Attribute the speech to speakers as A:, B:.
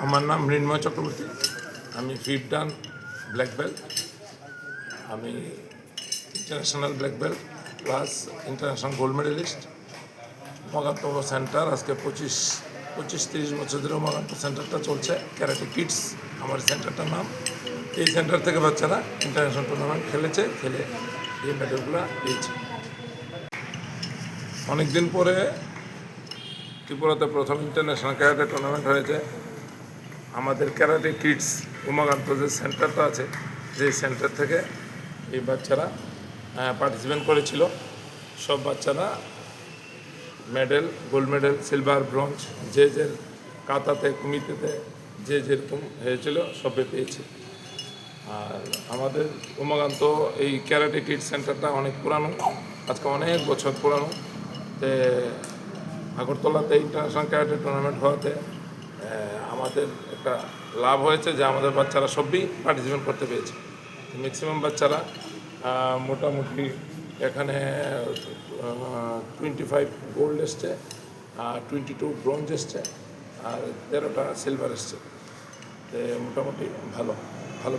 A: আমার নাম মৃন্ময় চক্রবর্তী। আমি 5th ডান ব্ল্যাক বেল্ট। আমি international black belt plus international gold medallist. Umakanta centre আজকে 25-30 বছর ধরে উমাকান্ত সেন্টারটা চলছে। ক্যারাটে কিডস আমার সেন্টারটার নাম। এই সেন্টার থেকে বাচ্চারা ইন্টারন্যাশনাল টুর্নামেন্ট খেলেছে, খেলে এই মেডেলগুলো পেয়েছে। অনেক দিন পরে ত্রিপুরাতে প্রথম ইন্টারন্যাশনাল ক্যারাটে টুর্নামেন্ট হয়েছে। আমাদের ক্যারাটে কিডস উমাকান্ত যে সেন্টারটা আছে, যে সেন্টার থেকে এই বাচ্চারা পার্টিসিপেট করেছিল। সব বাচ্চারা medal, gold medal, silver, bronze, যে কাতাতে কুমিতেতে যে যেরকম হয়েছিল সবে পেয়েছে। আর আমাদের উমাকান্ত এই ক্যারাটে কিডস সেন্টারটা অনেক পুরানো, আজকে অনেক বছর পুরানো। তে আগরতলাতে ইন্টারন্যাশনাল ক্যারাটে টুর্নামেন্ট হওয়াতে আমাদের একটা লাভ হয়েছে যে আমাদের বাচ্চারা সবই পার্টিসিপেট করতে পেরেছে। ম্যাক্সিমাম বাচ্চারা মোটামুটি এখানে 25 গোল্ড এসছে, 22 ব্রোঞ্জ এসছে, আর 13টা সিলভার এসছে। মোটামুটি ভালো ভালো